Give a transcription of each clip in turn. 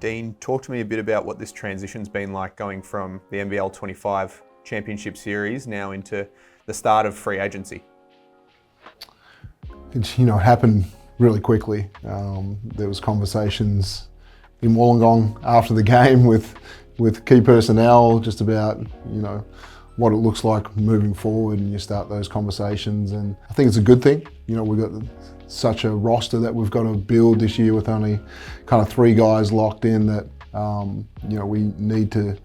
Dean, talk to me a bit about what this transition's been like going from the NBL26 Championship Series now into the start of free agency. It happened really quickly. There was conversations in Wollongong after the game with key personnel just about, what it looks like moving forward, and you start those conversations, and I think it's a good thing. We've got such a roster that we've got to build this year with only kind of 3 guys locked in that, we need to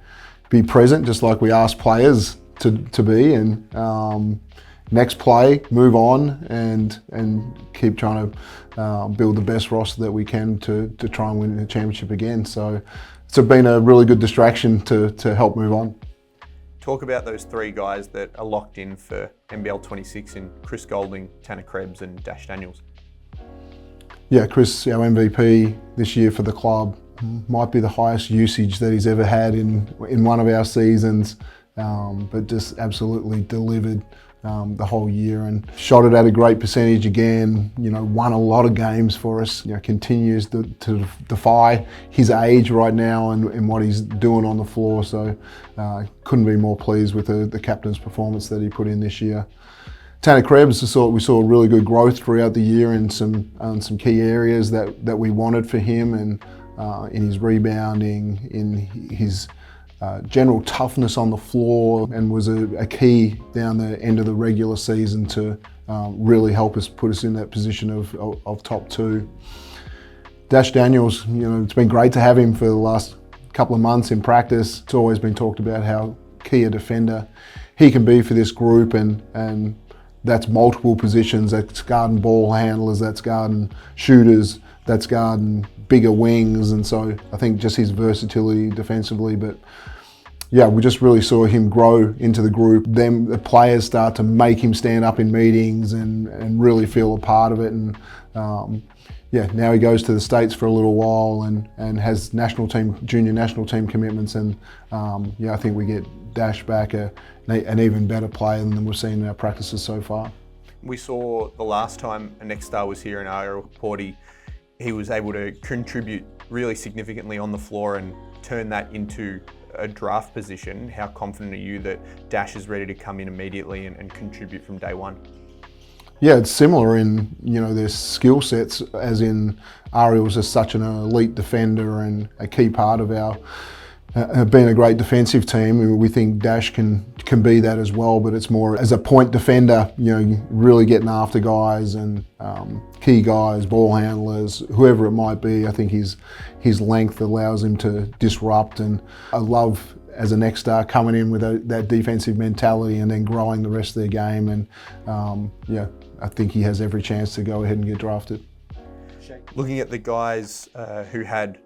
be present just like we ask players to be, and next play, move on and keep trying to build the best roster that we can to try and win the championship again. So it's been a really good distraction to help move on. Talk about those 3 guys that are locked in for NBL26 in Chris Goulding, Tanner Krebs and Dash Daniels. Yeah, Chris, our MVP this year for the club, might be the highest usage that he's ever had in one of our seasons, but just absolutely delivered the whole year and shot it at a great percentage again, won a lot of games for us, continues to defy his age right now and what he's doing on the floor. So couldn't be more pleased with the captain's performance that he put in this year. Tanner Krebs, we saw really good growth throughout the year in some key areas that we wanted for him, and in his rebounding, in his general toughness on the floor, and was a key down the end of the regular season to really help us put us in that position of top 2. Dash Daniels, it's been great to have him for the last couple of months in practice. It's always been talked about how key a defender he can be for this group, and that's multiple positions. That's guarding ball handlers, that's guarding shooters, that's guarding bigger wings, and so I think just his versatility defensively. But yeah, we just really saw him grow into the group. Then the players start to make him stand up in meetings and really feel a part of it. And now he goes to the States for a little while and has junior national team commitments. And I think we get Dash back an even better player than we've seen in our practices so far. We saw the last time a next star was here in our report, he was able to contribute really significantly on the floor and turn that into a draft position. How confident are you that Dash is ready to come in immediately and contribute from day one? Yeah, it's similar in their skill sets, as in Ariel's is such an elite defender and a key part of our being a great defensive team. We think Dash can be that as well, but it's more as a point defender, really getting after guys and key guys, ball handlers, whoever it might be. I think his length allows him to disrupt, and I love, as a next star, coming in with that defensive mentality and then growing the rest of their game. And I think he has every chance to go ahead and get drafted. Looking at the guys who had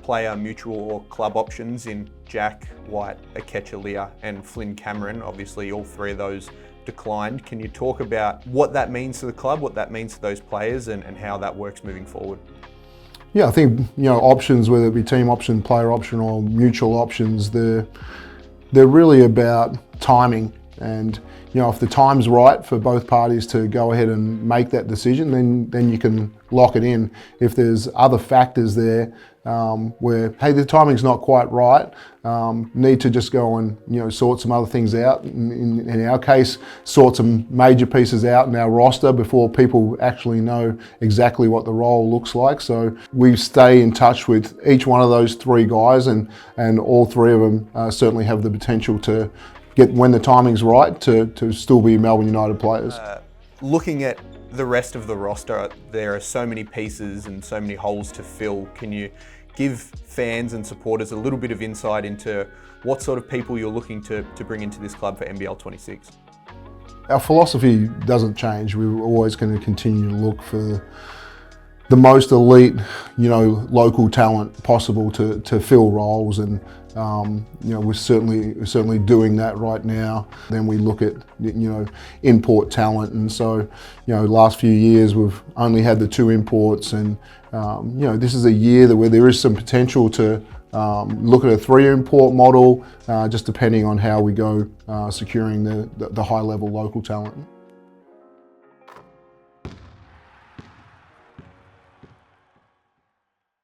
player, mutual or club options in Jack, White, Akechalia and Flynn Cameron, obviously all 3 of those declined. Can you talk about what that means to the club, what that means to those players, and how that works moving forward? Yeah, I think options, whether it be team option, player option or mutual options, they're really about timing. And if the time's right for both parties to go ahead and make that decision, then you can lock it in. If there's other factors there where, hey, the timing's not quite right, need to just go and sort some other things out. In our case, sort some major pieces out in our roster before people actually know exactly what the role looks like. So we stay in touch with each one of those 3 guys, and all 3 of them certainly have the potential to get, when the timing's right, to still be Melbourne United players. Looking at the rest of the roster, there are so many pieces and so many holes to fill. Can you give fans and supporters a little bit of insight into what sort of people you're looking to bring into this club for NBL26? Our philosophy doesn't change. We're always going to continue to look for the most elite, local talent possible to fill roles, and we're certainly doing that right now. Then we look at import talent, and so last few years we've only had the 2 imports, and this is a year where there is some potential to look at a 3 import model, just depending on how we go securing the high level local talent.